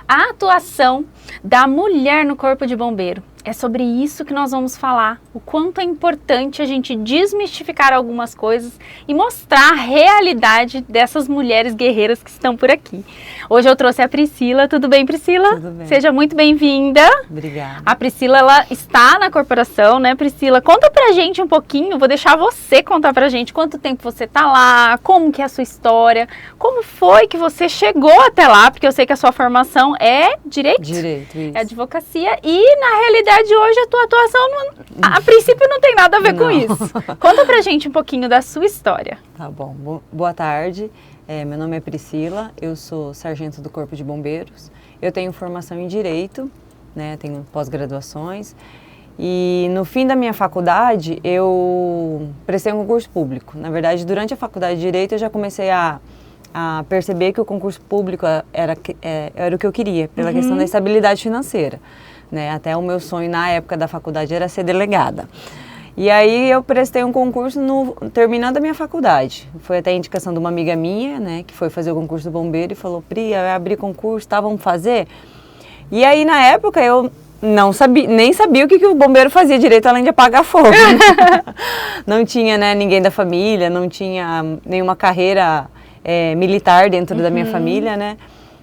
a atuação da mulher no Corpo de Bombeiro. É sobre isso que nós vamos falar, o quanto é importante a gente desmistificar algumas coisas e mostrar a realidade dessas mulheres guerreiras que estão por aqui. Hoje eu trouxe a Priscila. Tudo bem, Priscila? Tudo bem. Seja muito bem-vinda. Obrigada. A Priscila, ela está na corporação, né, Priscila? Conta pra gente um pouquinho, vou deixar você contar pra gente quanto tempo você tá lá, como que é a sua história, como foi que você chegou até lá, porque eu sei que a sua formação é direito? Direito, isso. É advocacia e, na realidade, hoje a tua atuação, a princípio, não tem nada a ver com isso. Conta pra gente um pouquinho da sua história. Tá bom. Boa tarde. Meu nome é Priscila, eu sou sargento do Corpo de Bombeiros. Eu tenho formação em Direito, né, tenho pós-graduações. E no fim da minha faculdade, eu prestei um concurso público. Na verdade, durante a faculdade de Direito, eu já comecei a perceber que o concurso público era o que eu queria, pela questão da estabilidade financeira. Né? Até o meu sonho na época da faculdade era ser delegada. E aí eu prestei um concurso terminando a minha faculdade. Foi até a indicação de uma amiga minha, né, que foi fazer o concurso do bombeiro e falou: Pri, eu abri concurso, tá, vamos fazer? E aí na época eu nem sabia o que o bombeiro fazia direito além de apagar fogo. Não tinha, né, ninguém da família, não tinha nenhuma carreira militar dentro da minha família, né?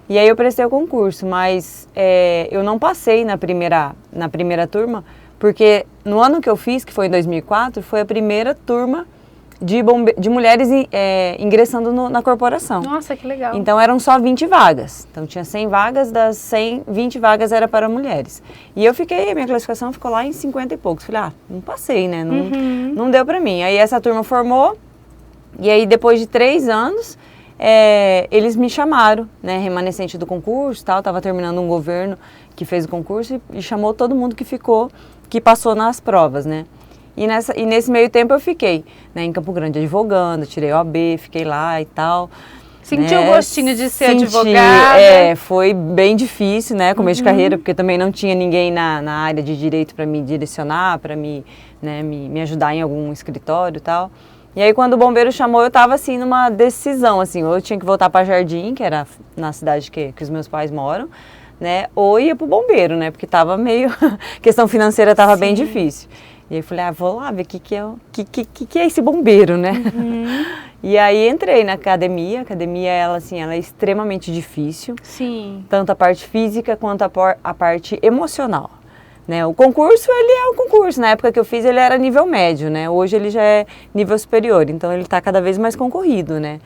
E aí eu prestei o concurso, mas eu não passei na primeira turma, porque no ano que eu fiz, que foi em 2004, foi a primeira turma de mulheres ingressando na corporação. Nossa, que legal. Então eram só 20 vagas. Então tinha 100 vagas, das 100, 20 vagas era para mulheres. E a minha classificação ficou lá em 50 e poucos. Falei, não passei, né? Não deu para mim. Aí essa turma formou, e aí depois de 3 anos... eles me chamaram, né, remanescente do concurso, estava terminando um governo que fez o concurso e chamou todo mundo que passou nas provas, né? E nesse meio tempo eu fiquei, né, em Campo Grande advogando, tirei OAB, fiquei lá e tal. Sentiu o gostinho de ser Senti, advogada? Foi bem difícil, né, começo de carreira, porque também não tinha ninguém na área de direito para me direcionar, para me ajudar em algum escritório e tal. E aí, quando o bombeiro chamou, eu estava, assim, numa decisão, assim, ou eu tinha que voltar para Jardim, que era na cidade que os meus pais moram, né, ou ia pro bombeiro, né, porque estava meio, questão financeira estava bem difícil. E aí eu falei, vou lá ver o que é esse bombeiro, né. E aí entrei na academia. A academia, ela é extremamente difícil. Sim. Tanto a parte física quanto a parte emocional. Né, o concurso, ele é o concurso. Na época que eu fiz, ele era nível médio, né? Hoje ele já é nível superior, então ele está cada vez mais concorrido, né?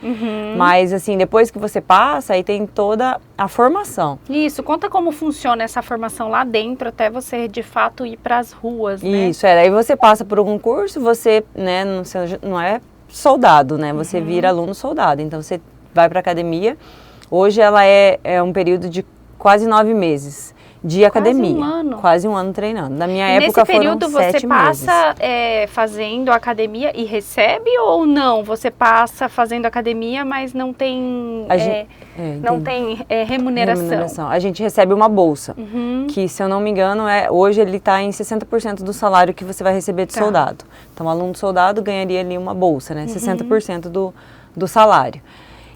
Mas, assim, depois que você passa, aí tem toda a formação. Isso, conta como funciona essa formação lá dentro, até você, de fato, ir para as ruas, né? Isso, aí você passa por um concurso, você, né, não é soldado, né? Você vira aluno soldado, então você vai para a academia. Hoje ela é um período de quase 9 meses. De academia. Quase um ano. Quase um ano treinando. Na minha Nesse época foram 7 período meses. você passa fazendo academia e recebe ou não? Você passa fazendo academia, mas não tem, remuneração. A gente recebe uma bolsa, que, se eu não me engano, hoje ele está em 60% do salário que você vai receber de soldado. Então, o aluno soldado ganharia ali uma bolsa, né? 60% do salário.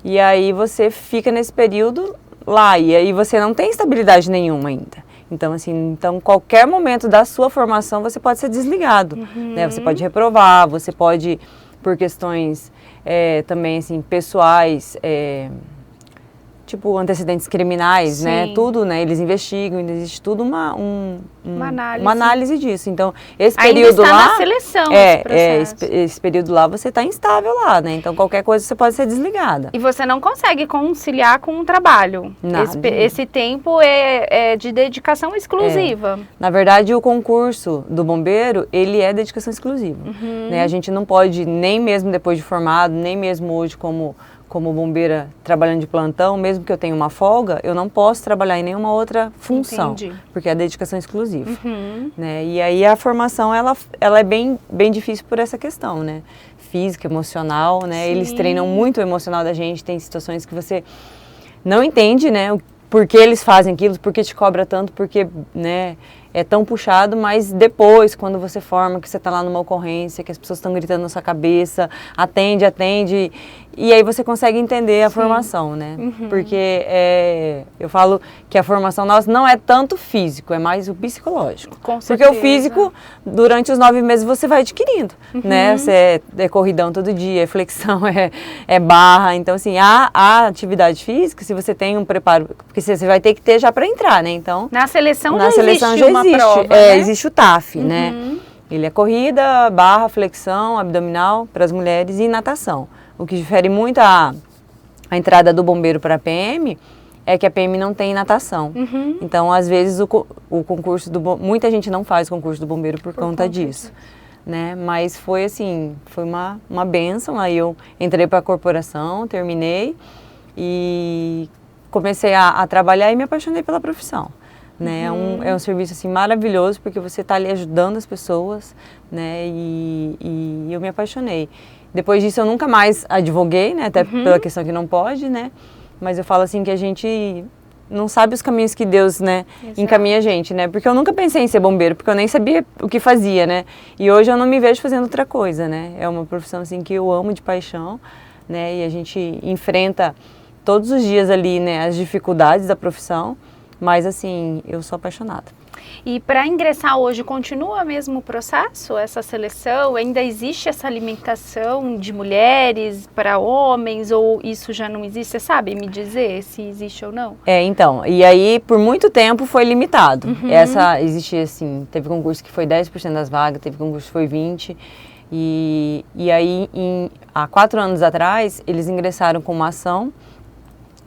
E aí você fica nesse período lá, e aí você não tem estabilidade nenhuma ainda. Então, assim, qualquer momento da sua formação você pode ser desligado, né? Você pode reprovar, você pode, por questões também, assim, pessoais, tipo antecedentes criminais, né? Tudo, né? Eles investigam, existe tudo uma análise disso. Então, esse período ainda está lá... na seleção esse processo. Esse período lá você está instável lá, né? Então, qualquer coisa você pode ser desligada. E você não consegue conciliar com o trabalho. Nada. Esse tempo é de dedicação exclusiva. Na verdade, o concurso do bombeiro, ele é dedicação exclusiva. Né? A gente não pode, nem mesmo depois de formado, nem mesmo hoje como bombeira trabalhando de plantão, mesmo que eu tenha uma folga, eu não posso trabalhar em nenhuma outra função. Entendi. Porque é dedicação exclusiva. Né? E aí a formação, ela é bem difícil por essa questão, né? Física, emocional, né? Eles treinam muito o emocional da gente, tem situações que você não entende, né? Por que eles fazem aquilo, por que te cobra tanto, porque, né, é tão puxado, mas depois, quando você forma, que você está lá numa ocorrência, que as pessoas estão gritando na sua cabeça, atende, E aí você consegue entender a formação, né? Porque eu falo que a formação nossa não é tanto físico, é mais o psicológico. Com Porque certeza. o físico, durante os 9 meses, você vai adquirindo, né? Você é corridão todo dia, é flexão, é barra. Então, assim, a atividade física, se você tem um preparo, porque você vai ter que ter já para entrar, né? Então, Na seleção na já seleção existe uma prova, né? existe o TAF, né? Ele é corrida, barra, flexão, abdominal para as mulheres e natação. O que difere muito a entrada do bombeiro para a PM é que a PM não tem natação. Então, às vezes, o concurso muita gente não faz o concurso do bombeiro por conta disso. Né? Mas foi assim, foi uma bênção. Aí eu entrei para a corporação, terminei e comecei a trabalhar e me apaixonei pela profissão. Né? É um serviço assim, maravilhoso, porque você está ali ajudando as pessoas, né? E eu me apaixonei. Depois disso eu nunca mais advoguei, né? Até pela questão que não pode, né? Mas eu falo assim que a gente não sabe os caminhos que Deus, né, encaminha a gente, né? Porque eu nunca pensei em ser bombeiro, porque eu nem sabia o que fazia, né? E hoje eu não me vejo fazendo outra coisa, né? É uma profissão assim que eu amo de paixão, né? E a gente enfrenta todos os dias ali, né, as dificuldades da profissão, mas assim, eu sou apaixonada. E para ingressar hoje, continua mesmo o processo, essa seleção? Ainda existe essa alimentação de mulheres para homens ou isso já não existe? Você sabe me dizer se existe ou não? Então, e aí por muito tempo foi limitado. Existia assim, teve concurso que foi 10% das vagas, teve concurso que foi 20%. E aí, há 4 anos atrás, eles ingressaram com uma ação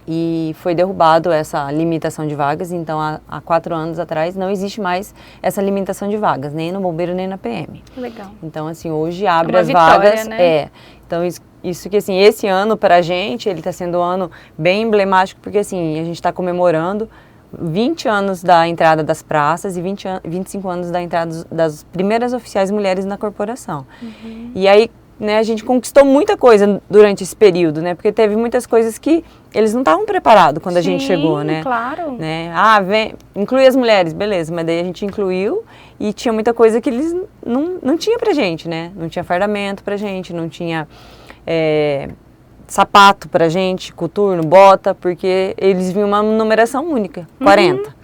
e foi derrubado essa limitação de vagas. Então, há 4 anos atrás, não existe mais essa limitação de vagas, nem no bombeiro, nem na PM. Legal. Então, assim, hoje abre uma as vitória, vagas. Né? Então, isso que, assim, esse ano pra gente, ele tá sendo um ano bem emblemático, porque, assim, a gente está comemorando 20 anos da entrada das praças e 25 anos da entrada das primeiras oficiais mulheres na corporação. E aí, né, a gente conquistou muita coisa durante esse período, né? Porque teve muitas coisas que eles não estavam preparados quando a gente chegou, né? Claro. Né? Inclui as mulheres, beleza, mas daí a gente incluiu e tinha muita coisa que eles não tinham pra gente, né? Não tinha fardamento pra gente, não tinha sapato pra gente, coturno, bota, porque eles vinham uma numeração única, 40.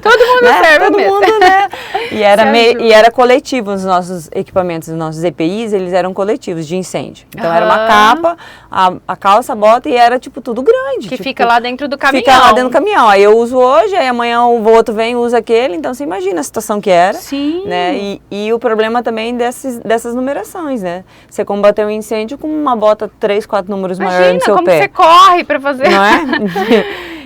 Todo mundo né? serve Todo mesmo. mundo, né? E era coletivo, os nossos equipamentos, os nossos EPIs, eles eram coletivos de incêndio. Então era uma capa, a calça, a bota e era tipo tudo grande. Que tipo, fica lá dentro do caminhão. Fica lá dentro do caminhão. Aí eu uso hoje, aí amanhã o outro vem e usa aquele. Então você imagina a situação que era. Sim. Né? E o problema também dessas numerações, né? Você combateu um incêndio com uma bota 3, 4 números maior no seu como pé. você corre para fazer. Não é?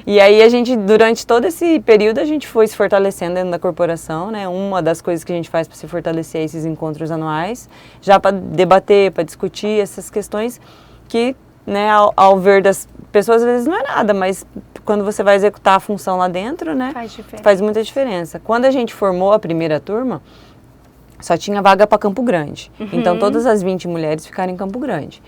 E aí a gente, durante todo esse período, a gente foi se fortalecendo dentro da corporação, né? Uma das coisas que a gente faz para se fortalecer é esses encontros anuais, já para debater, para discutir essas questões que, né, ao ver das pessoas, às vezes não é nada, mas quando você vai executar a função lá dentro, né? Faz muita diferença. Quando a gente formou a primeira turma, só tinha vaga para Campo Grande. Então todas as 20 mulheres ficaram em Campo Grande.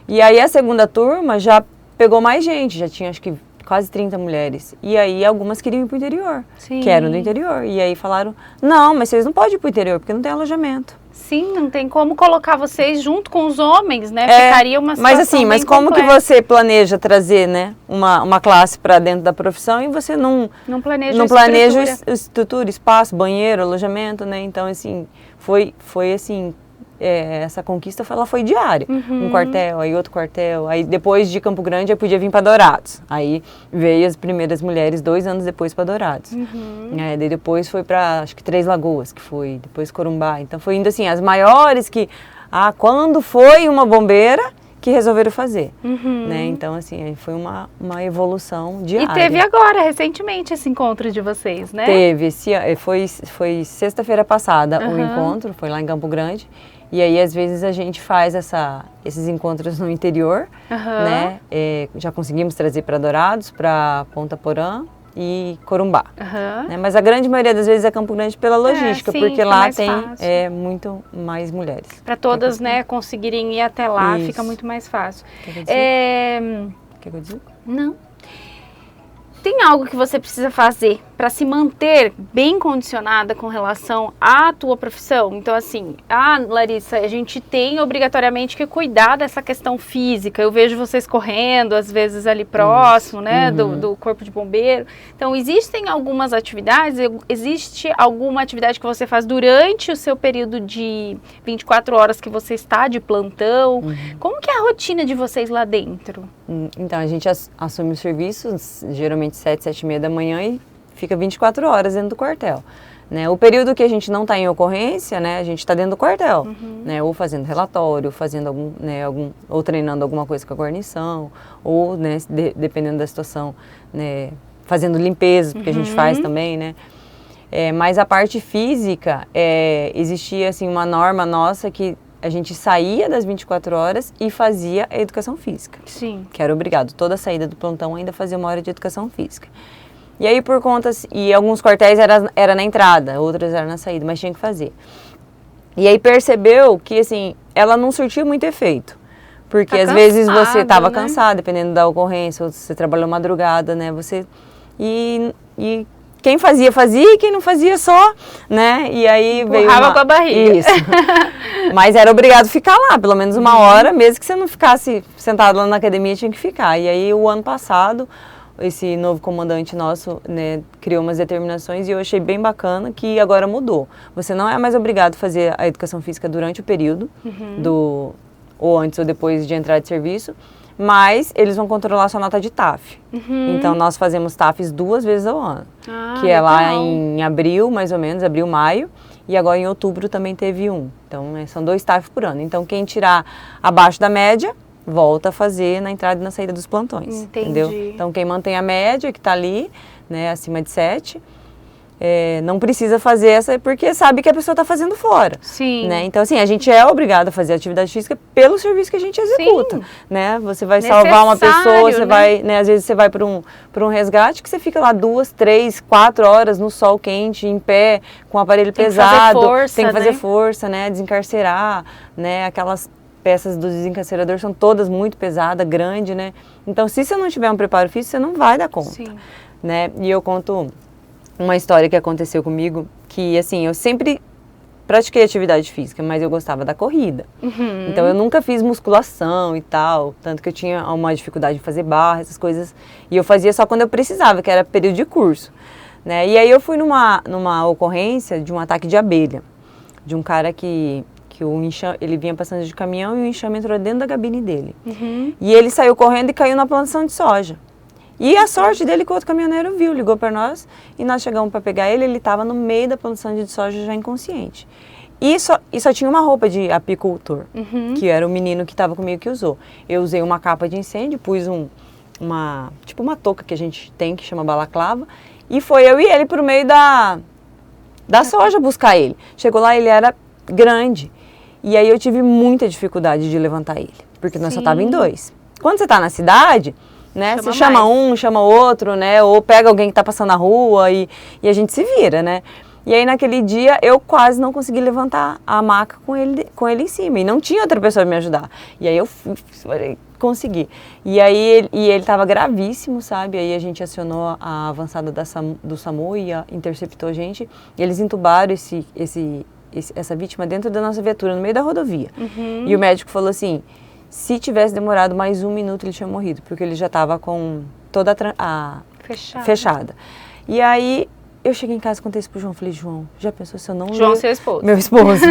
E aí a segunda turma já pegou mais gente, já tinha acho que quase 30 mulheres. E aí algumas queriam ir para o interior, que eram do interior. E aí falaram, não, mas vocês não podem ir para o interior, porque não tem alojamento. Sim, não tem como colocar vocês junto com os homens, né? Ficaria uma situação Mas assim, mas como que você planeja trazer, né, uma classe para dentro da profissão e você não planeja estrutura, espaço, banheiro, alojamento, né? Então, assim, foi assim... essa conquista ela foi diária, um quartel, aí outro quartel, aí depois de Campo Grande eu podia vir para Dourados, aí veio as primeiras mulheres 2 anos depois para Dourados, daí depois foi para acho que 3 Lagoas, que foi, depois Corumbá, então foi indo assim, as maiores que, quando foi uma bombeira que resolveram fazer, né? Então assim, foi uma evolução diária. E teve agora, recentemente, esse encontro de vocês, né? Teve, foi sexta-feira passada o encontro, foi lá em Campo Grande. E aí, às vezes, a gente faz esses encontros no interior, né? Já conseguimos trazer para Dourados, para Ponta Porã e Corumbá. Né? Mas a grande maioria das vezes é Campo Grande pela logística, sim, porque lá tem muito mais mulheres. Para todas, né, conseguirem ir até lá, fica muito mais fácil. Quer que eu diga? Não. Tem algo que você precisa fazer para se manter bem condicionada com relação à tua profissão? Então, assim, Larissa, a gente tem obrigatoriamente que cuidar dessa questão física. Eu vejo vocês correndo, às vezes ali próximo, né, do Corpo de Bombeiro. Então, existem algumas atividades, existe alguma atividade que você faz durante o seu período de 24 horas que você está de plantão? Como que é a rotina de vocês lá dentro? Então, a gente assume os serviços, geralmente 7, 7h30 da manhã e fica 24 horas dentro do quartel. Né? O período que a gente não está em ocorrência, né, a gente está dentro do quartel, né, ou fazendo relatório, fazendo ou treinando alguma coisa com a guarnição, ou, né, dependendo da situação, né, fazendo limpeza, porque a gente faz também, né. Mas a parte física, existia assim, uma norma nossa que a gente saía das 24 horas e fazia a educação física. Sim. Que era obrigado. Toda saída do plantão ainda fazia 1 hora de educação física. E aí, por conta... E alguns quartéis era na entrada, outros era na saída, mas tinha que fazer. E aí percebeu que, assim, ela não surtia muito efeito. Porque às vezes você estava cansado, dependendo da ocorrência, ou você trabalhou madrugada, né? E quem fazia, e quem não fazia só, né? E aí veio com a barriga. Isso. Mas era obrigado a ficar lá, pelo menos 1 hora, mesmo que você não ficasse sentado lá na academia, tinha que ficar. E aí, o ano passado, esse novo comandante nosso, né, criou umas determinações e eu achei bem bacana que agora mudou. Você não é mais obrigado a fazer a educação física durante o período, ou antes ou depois de entrar de serviço, mas eles vão controlar sua nota de TAF. Então, nós fazemos TAFs 2 vezes ao ano, que é lá em abril, mais ou menos, abril, maio, e agora em outubro também teve um. Então, são 2 TAFs por ano. Então, quem tirar abaixo da média, volta a fazer na entrada e na saída dos plantões. Entendi. Entendeu? Então, quem mantém a média, que está ali, né, acima de 7, não precisa fazer essa, porque sabe que a pessoa está fazendo fora. Sim. Né? Então, assim, a gente é obrigado a fazer atividade física pelo serviço que a gente executa. Né? Você vai salvar uma pessoa, você vai, né, às vezes você vai para um resgate que você fica lá 2, 3, 4 horas no sol quente, em pé, com o aparelho pesado. Tem que fazer força, né? Desencarcerar, né? Aquelas peças do desencarcerador são todas muito pesadas, grande, né? Então, se você não tiver um preparo físico, você não vai dar conta. Sim. Né? E eu conto uma história que aconteceu comigo, que assim, eu sempre pratiquei atividade física, mas eu gostava da corrida. Então eu nunca fiz musculação e tal, tanto que eu tinha uma dificuldade de fazer barra, essas coisas, e eu fazia só quando eu precisava, que era período de curso. Né? E aí eu fui numa ocorrência de um ataque de abelha, de um cara que ele vinha passando de caminhão e o enxame entrou dentro da cabine dele. E ele saiu correndo e caiu na plantação de soja. E a sorte dele que o outro caminhoneiro viu, ligou para nós e nós chegamos para pegar ele, ele estava no meio da plantação de soja já inconsciente. E só tinha uma roupa de apicultor, que era o menino que estava comigo que usou. Eu usei uma capa de incêndio, pus tipo uma touca que a gente tem, que chama balaclava, e foi eu e ele pro meio da soja buscar ele. Chegou lá, ele era grande, e aí eu tive muita dificuldade de levantar ele, porque nós só estávamos em 2. Quando você está na cidade... Né? Você chama um, chama outro, né? Ou pega alguém que está passando na rua e a gente se vira, né? E aí naquele dia eu quase não consegui levantar a maca com ele em cima e não tinha outra pessoa para me ajudar. E aí eu consegui. E aí ele estava gravíssimo, sabe? Aí a gente acionou a avançada do SAMU e interceptou a gente. E eles entubaram essa vítima dentro da nossa viatura, no meio da rodovia. E o médico falou assim... Se tivesse demorado mais 1 minuto, ele tinha morrido, porque ele já estava com toda fechada. E aí, eu cheguei em casa e contei isso pro João. Falei, João, já pensou se eu não... João, seu esposo. Meu esposo.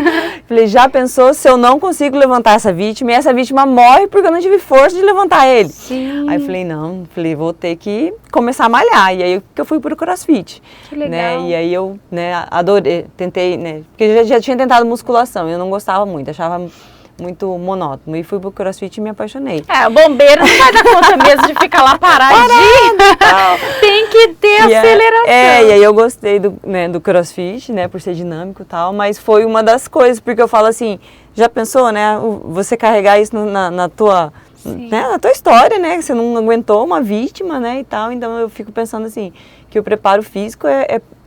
Falei, já pensou se eu não consigo levantar essa vítima e essa vítima morre porque eu não tive força de levantar ele? Sim. Aí eu falei, não, vou ter que começar a malhar. E aí que eu fui pro CrossFit. Que legal. Né? E aí eu, né, adorei, tentei, né, porque eu já tinha tentado musculação, eu não gostava muito, achava... muito monótono. E fui pro CrossFit e me apaixonei. O bombeiro não vai dar conta mesmo de ficar lá paradinho. Tem que ter aceleração. E aí eu gostei do CrossFit, né, por ser dinâmico e tal, mas foi uma das coisas, porque eu falo assim, já pensou, né, você carregar isso na tua história, né, que você não aguentou uma vítima, né, e tal, então eu fico pensando assim, que o preparo físico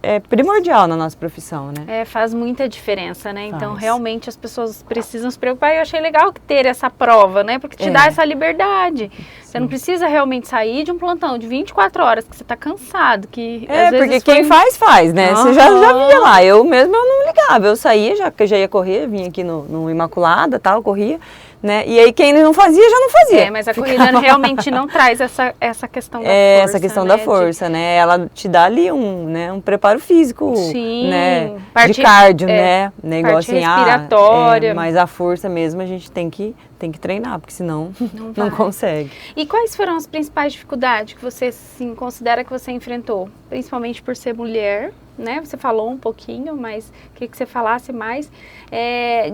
é primordial na nossa profissão, né? Faz muita diferença, né? Então, Faz. realmente, as pessoas precisam se preocupar. E eu achei legal ter essa prova, né? Porque te dá essa liberdade. Você não precisa realmente sair de um plantão de 24 horas, que você tá cansado, que às vezes porque quem faz, né? Você já via lá. Eu mesmo, eu não ligava. Eu saía, já ia correr, vinha aqui no Imaculada, tal, corria. Né? E aí quem não fazia, já não fazia. Mas a corrida realmente não traz essa questão da força. Essa questão da força, né? Ela te dá ali um preparo físico, sim, né? De cardio, né? Igual assim, respiratória. Mas a força mesmo a gente tem que treinar, porque senão não consegue. E quais foram as principais dificuldades que você assim, considera que você enfrentou? Principalmente por ser mulher, né? Você falou um pouquinho, mas queria que você falasse mais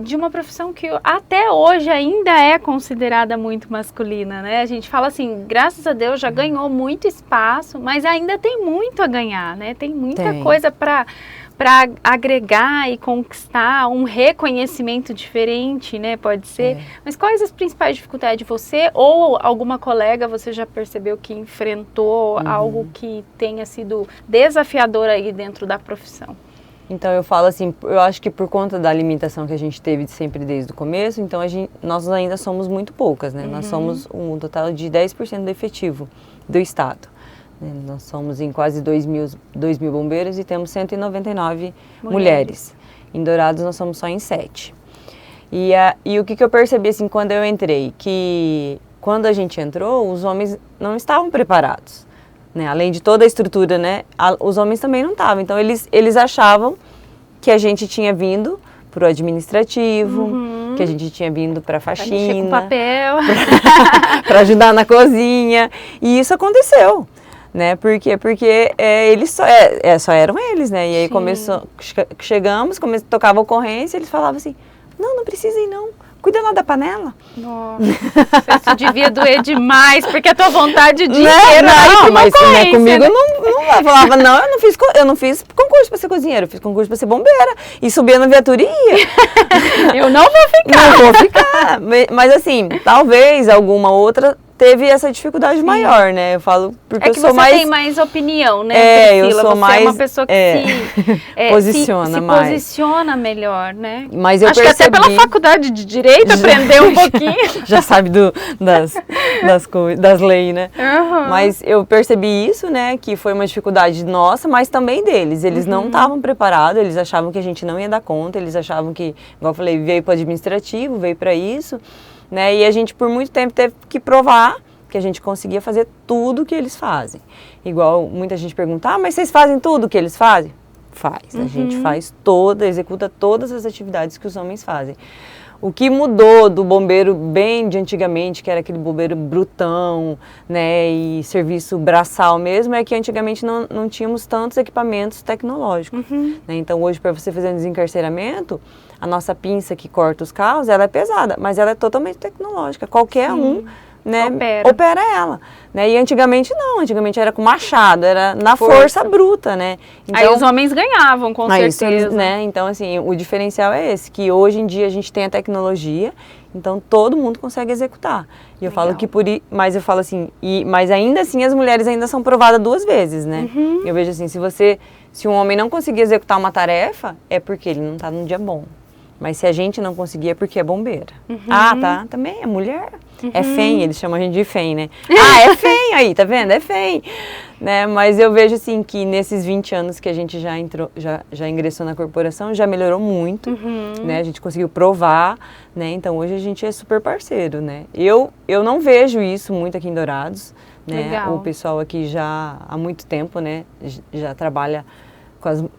de uma profissão que até hoje ainda é considerada muito masculina, né? A gente fala assim, graças a Deus já ganhou muito espaço, mas ainda tem muito a ganhar, né? Tem muita coisa para agregar e conquistar um reconhecimento diferente, né? Pode ser. Mas quais as principais dificuldades de você ou alguma colega você já percebeu que enfrentou algo que tenha sido desafiador aí dentro da profissão? Então eu falo assim, eu acho que por conta da limitação que a gente teve sempre desde o começo, então nós ainda somos muito poucas, né? Nós somos um total de 10% do efetivo do estado. Nós somos em quase 2 mil bombeiros e temos 199 mulheres. Em Dourados nós somos só em 7. E o que eu percebi assim quando eu entrei, que quando a gente entrou, os homens não estavam preparados. Né? Além de toda a estrutura, né? Os homens também não estavam. Então eles achavam que a gente tinha vindo para o administrativo, que a gente tinha vindo para a faxina, pra mexer com papel, para ajudar na cozinha. E isso aconteceu. Né? Por quê? Porque eles só eram eles, né? E aí chegamos, tocava a ocorrência, eles falavam assim, não precisa ir não, cuida lá da panela. Nossa, isso devia doer demais, porque a tua vontade de inteiro não, mas comigo né? não falava, não, eu não fiz concurso para ser cozinheira, eu fiz concurso para ser bombeira, e subia na viatura e ia. Eu não vou ficar. Não vou ficar, mas assim, talvez alguma outra teve essa dificuldade maior, né? Eu falo porque eu sou mais... você tem mais opinião, né, Priscila? Eu sou você mais... é uma pessoa que posiciona mais. Posiciona melhor, né? Mas eu acho percebi... que até pela faculdade de Direito aprendeu um pouquinho. Já sabe das leis, né? Mas eu percebi isso, né? Que foi uma dificuldade nossa, mas também deles. Eles não estavam preparados, eles achavam que a gente não ia dar conta, eles achavam que, igual eu falei, veio para o administrativo, veio para isso... Né? E a gente por muito tempo teve que provar que a gente conseguia fazer tudo que eles fazem. Igual muita gente pergunta, mas vocês fazem tudo que eles fazem? Faz, a gente faz executa todas as atividades que os homens fazem. O que mudou do bombeiro bem de antigamente, que era aquele bombeiro brutão, né, e serviço braçal mesmo, é que antigamente não tínhamos tantos equipamentos tecnológicos. Né? Então hoje para você fazer um desencarceramento, a nossa pinça que corta os carros, ela é pesada, mas ela é totalmente tecnológica. Qualquer um, né, opera ela. Né? E antigamente não, antigamente era com machado, era na força bruta, né? Então, aí os homens ganhavam, com certeza. Né? Então, assim, o diferencial é esse, que hoje em dia a gente tem a tecnologia, então todo mundo consegue executar. E eu falo que mas eu falo assim, mas ainda assim as mulheres ainda são provadas 2 vezes, né? Eu vejo assim, se um homem não conseguir executar uma tarefa, é porque ele não está num dia bom. Mas se a gente não conseguir, é porque é bombeira. Tá, também é mulher. É FEM, eles chamam a gente de FEM, né? É FEM aí, tá vendo? É FEM. Né? Mas eu vejo assim que nesses 20 anos que a gente já ingressou na corporação, já melhorou muito, né? A gente conseguiu provar, né? Então hoje a gente é super parceiro, né? Eu não vejo isso muito aqui em Dourados, né? Legal. O pessoal aqui já há muito tempo, né? Já trabalha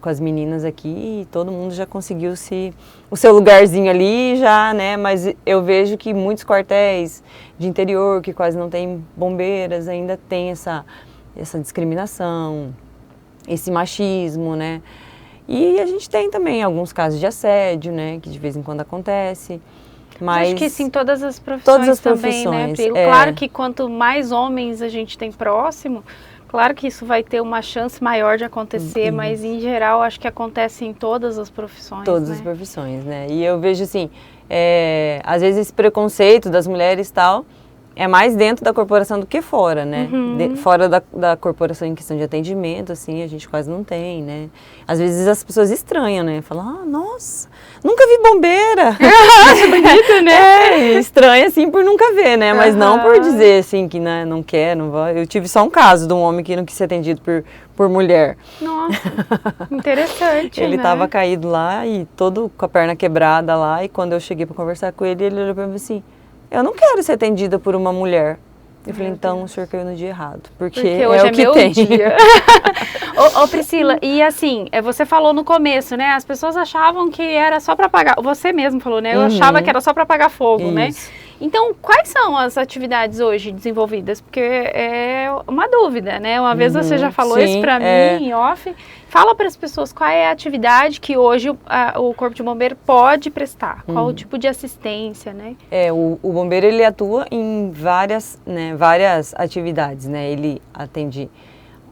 com as meninas aqui e todo mundo já conseguiu o seu lugarzinho ali já, né? Mas eu vejo que muitos quartéis de interior que quase não tem bombeiras ainda tem essa discriminação, esse machismo, né? E a gente tem também alguns casos de assédio, né? Que de vez em quando acontece. Mas acho que sim, todas as profissões também, né? É. Claro que quanto mais homens a gente tem próximo, claro que isso vai ter uma chance maior de acontecer, mas em geral acho que acontece em todas as profissões. Todas as profissões, né? E eu vejo assim, às vezes esse preconceito das mulheres e tal, é mais dentro da corporação do que fora, né? Fora da corporação em questão de atendimento, assim, a gente quase não tem, né? Às vezes as pessoas estranham, né? Falam, nossa, nunca vi bombeira. Acho bonito, né? Estranha, assim, por nunca ver, né? Mas não por dizer, assim, que né, não quer, não vai. Eu tive só um caso de um homem que não quis ser atendido por mulher. Nossa, interessante, Ele né? tava caído lá e todo com a perna quebrada lá, e quando eu cheguei para conversar com ele, ele olhou para mim assim, eu não quero ser atendida por uma mulher. Eu falei, então o senhor caiu no dia errado, porque hoje é o que meu tem. Dia. Ô Priscila, e assim, você falou no começo, né? As pessoas achavam que era só para apagar, você mesmo falou, né? Eu achava que era só para apagar fogo, né? Então, quais são as atividades hoje desenvolvidas? Porque é uma dúvida, né? Uma vez você já falou isso para mim, em off. Fala para as pessoas qual é a atividade que hoje o Corpo de Bombeiro pode prestar. Qual o tipo de assistência, né? O bombeiro, ele atua em várias atividades, né? Ele atende...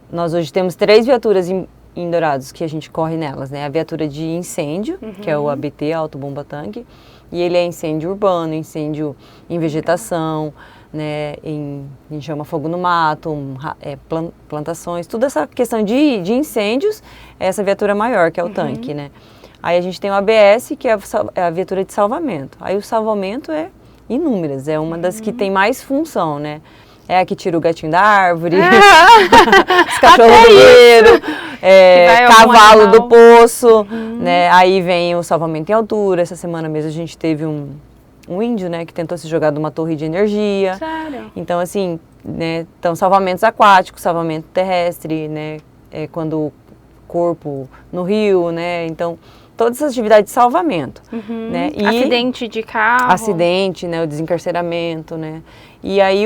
Nós hoje temos 3 viaturas em Dourados que a gente corre nelas, né? A viatura de incêndio, que é o ABT, Auto Bomba Tanque. E ele é incêndio urbano, incêndio em vegetação, né, a gente chama fogo no mato, plantações, toda essa questão de incêndios, é essa viatura maior, que é o tanque, né. Aí a gente tem o ABS, que é a viatura de salvamento. Aí o salvamento é inúmeras, é uma das que tem mais função, né. É a que tira o gatinho da árvore, os cachorros do beiro, cavalo do poço, né? Aí vem o salvamento em altura. Essa semana mesmo a gente teve um índio, né, que tentou se jogar de uma torre de energia. Sério? Então, assim, né, então salvamentos aquáticos, salvamento terrestre, né, quando o corpo no rio, né, então todas essas atividades de salvamento, né? E acidente de carro. Acidente, né, o desencarceramento, né? E aí,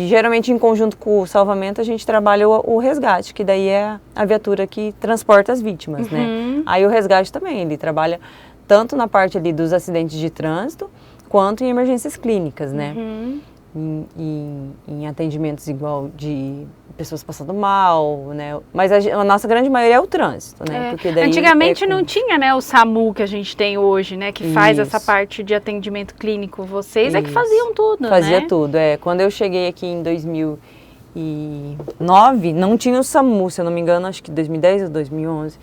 geralmente em conjunto com o salvamento, a gente trabalha o resgate, que daí é a viatura que transporta as vítimas, né? Aí o resgate também, ele trabalha tanto na parte ali dos acidentes de trânsito, quanto em emergências clínicas, né? Em atendimentos igual de pessoas passando mal, né? Mas a nossa grande maioria é o trânsito, né? Porque daí antigamente não tinha, né, o SAMU que a gente tem hoje, né? Que faz essa parte de atendimento clínico. Vocês é que faziam tudo, Fazia né? tudo, Quando eu cheguei aqui em 2009, não tinha o SAMU, se eu não me engano, acho que 2010 ou 2011.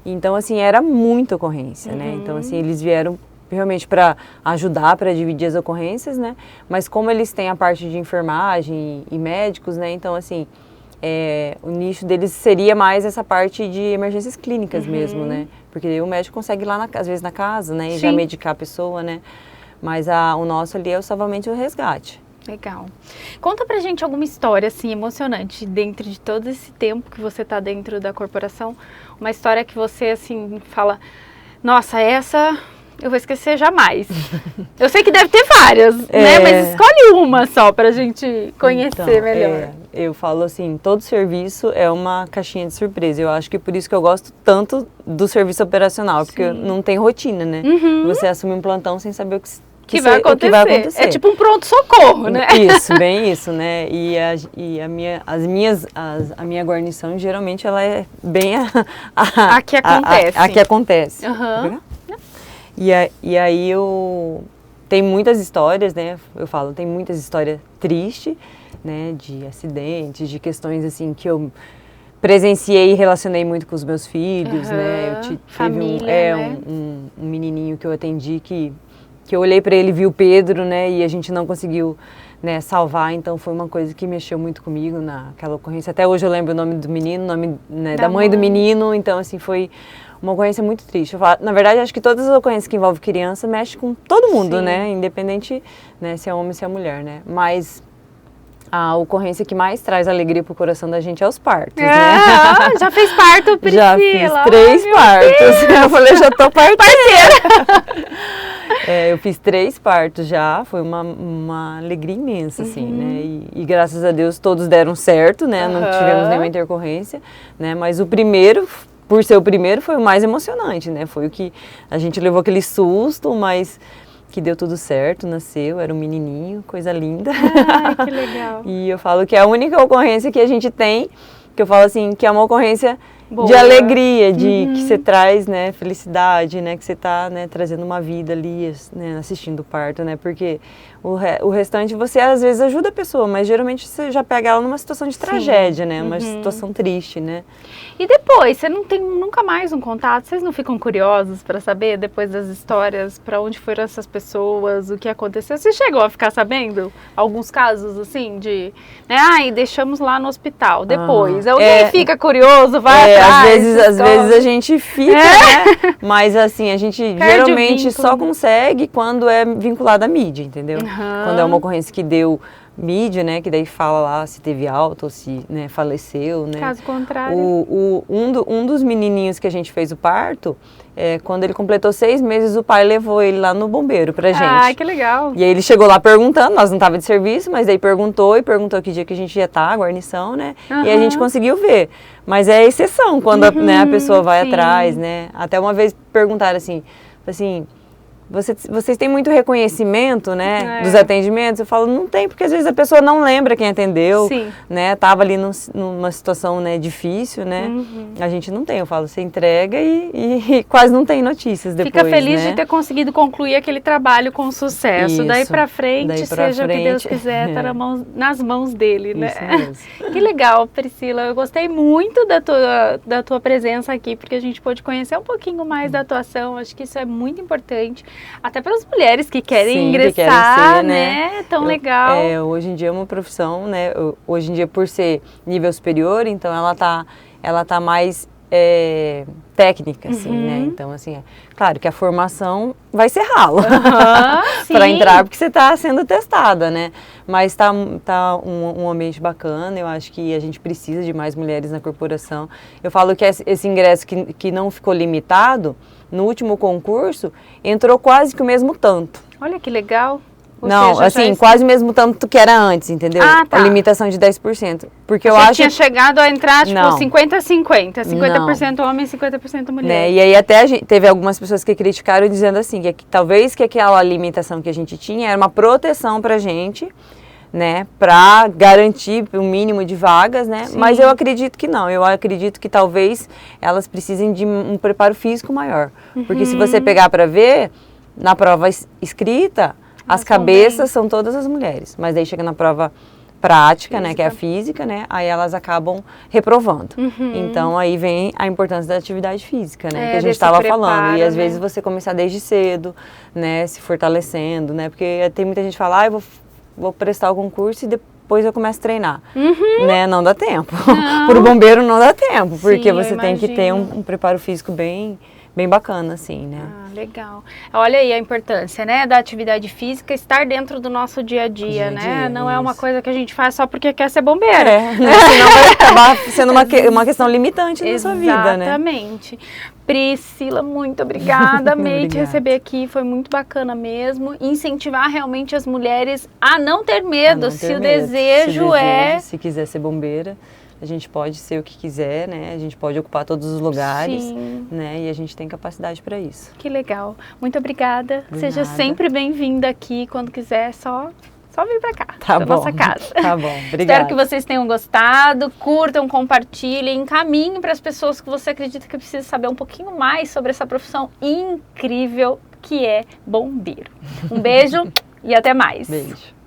Então, assim, era muita ocorrência, né? Então, assim, eles vieram realmente para ajudar, para dividir as ocorrências, né? Mas como eles têm a parte de enfermagem e médicos, né? Então, assim, o nicho deles seria mais essa parte de emergências clínicas mesmo, né? Porque o médico consegue ir lá, às vezes, na casa, né? E já medicar a pessoa, né? Mas o nosso ali é o salvamento e o resgate. Legal. Conta pra gente alguma história, assim, emocionante, dentro de todo esse tempo que você tá dentro da corporação. Uma história que você, assim, fala, nossa, essa eu vou esquecer jamais. Eu sei que deve ter várias, né? Mas escolhe uma só pra gente conhecer melhor. Eu falo assim, todo serviço é uma caixinha de surpresa. Eu acho que por isso que eu gosto tanto do serviço operacional, porque não tem rotina, né? Você assume um plantão sem saber o que vai acontecer. É tipo um pronto-socorro, né? Isso, bem isso, né? E a minha guarnição, geralmente, ela é bem a que acontece. A que acontece. E aí tem muitas histórias, né? Eu falo, tem muitas histórias tristes, né? De acidentes, de questões assim que eu presenciei e relacionei muito com os meus filhos, né? Eu Família, um menininho que eu atendi que eu olhei para ele, vi o Pedro, né? E a gente não conseguiu, né, salvar, então foi uma coisa que mexeu muito comigo naquela ocorrência. Até hoje eu lembro o nome do menino, o nome, né, da mãe do menino, então assim foi uma ocorrência muito triste. Na verdade, acho que todas as ocorrências que envolvem criança mexem com todo mundo, né? Independente, né, se é homem ou se é mulher, né? Mas a ocorrência que mais traz alegria pro coração da gente é os partos, né? Já fez parto, Priscila? Já fiz 3 partos. Eu falei, já tô parteira. Eu fiz 3 partos já, foi uma alegria imensa, assim, né? E graças a Deus todos deram certo, né? Não tivemos nenhuma intercorrência, né? Mas o primeiro, por ser o primeiro, foi o mais emocionante, né? Foi o que a gente levou aquele susto, mas que deu tudo certo, nasceu, era um menininho, coisa linda. Ai, que legal. E eu falo que é a única ocorrência que a gente tem, que eu falo assim, que é uma ocorrência boa, de alegria, de que você traz, né, felicidade, né, que você tá, né, trazendo uma vida ali, né, assistindo o parto, né, porque O restante você às vezes ajuda a pessoa, mas geralmente você já pega ela numa situação de tragédia, né? Uma situação triste, né? E depois, você não tem nunca mais um contato? Vocês não ficam curiosos para saber, depois das histórias, para onde foram essas pessoas, o que aconteceu? Você chegou a ficar sabendo alguns casos, assim, de... né? Ai, deixamos lá no hospital. Depois, alguém fica curioso, vai atrás. Às vezes a gente fica, né? Mas assim, a gente geralmente só consegue quando é vinculado à mídia, entendeu? Quando é uma ocorrência que deu mídia, né, que daí fala lá se teve alta ou se, né, faleceu, né. Caso contrário. Um dos menininhos que a gente fez o parto, quando ele completou 6 meses, o pai levou ele lá no bombeiro pra gente. Ai, que legal. E aí ele chegou lá perguntando, nós não tava de serviço, mas daí perguntou que dia que a gente ia estar, a guarnição, né, e a gente conseguiu ver. Mas é exceção quando né, a pessoa vai atrás, né. Até uma vez perguntaram assim, vocês têm muito reconhecimento, né, dos atendimentos? Eu falo, não tem, porque às vezes a pessoa não lembra quem atendeu, né, tava ali numa situação, né, difícil, né, a gente não tem, eu falo, você entrega e quase não tem notícias depois, fica feliz, né? De ter conseguido concluir aquele trabalho com sucesso, Isso. Daí pra frente, seja o que Deus quiser, tá nas mãos dele, né? Isso mesmo. Que legal, Priscila, eu gostei muito da tua presença aqui, porque a gente pôde conhecer um pouquinho mais da atuação, acho que isso é muito importante. Até para as mulheres que querem ingressar, que querem ser, né? Tão legal. Hoje em dia é uma profissão, né? Hoje em dia, por ser nível superior, então ela tá mais técnica, assim, né? Então, assim, claro que a formação vai ser rala para entrar, porque você está sendo testada, né? Mas tá um ambiente bacana, eu acho que a gente precisa de mais mulheres na corporação. Eu falo que esse ingresso que não ficou limitado, no último concurso, entrou quase que o mesmo tanto. Olha que legal. Não, assim, quase o mesmo tanto que era antes, entendeu? A limitação de 10%. Porque eu acho... tinha chegado a entrar, tipo, 50-50. 50% homem, 50% mulher. Né? E aí até teve algumas pessoas que criticaram dizendo assim, que talvez que aquela limitação que a gente tinha era uma proteção pra gente, né, para garantir o mínimo de vagas, né? Sim. Mas eu acredito que não. Eu acredito que talvez elas precisem de um preparo físico maior. Porque se você pegar para ver, na prova escrita, as cabeças são todas as mulheres. Mas daí chega na prova prática, né, que é a física, né? Aí elas acabam reprovando. Então aí vem a importância da atividade física, né? Que a gente estava falando. E às vezes você começar desde cedo, né, se fortalecendo, né? Porque tem muita gente que fala, eu vou prestar o concurso e depois eu começo a treinar. Né? Não dá tempo. Para o bombeiro não dá tempo, porque você tem que ter um preparo físico bem bacana, assim, né? Legal. Olha aí a importância, né, da atividade física estar dentro do nosso dia a dia, né? Não é uma coisa que a gente faz só porque quer ser bombeira. Né? Senão vai acabar sendo uma questão limitante na sua vida, né? Exatamente. Priscila, muito obrigada, amei te receber aqui, foi muito bacana mesmo. Incentivar realmente as mulheres a não ter medo, se o desejo se quiser ser bombeira, a gente pode ser o que quiser, né? A gente pode ocupar todos os lugares, né? E a gente tem capacidade para isso. Que legal. Muito obrigada. Seja sempre bem-vinda aqui, quando quiser, só vir pra cá, pra nossa casa. Tá bom, obrigada. Espero que vocês tenham gostado, curtam, compartilhem, encaminhem para as pessoas que você acredita que precisa saber um pouquinho mais sobre essa profissão incrível que é bombeiro. Um beijo e até mais. Beijo.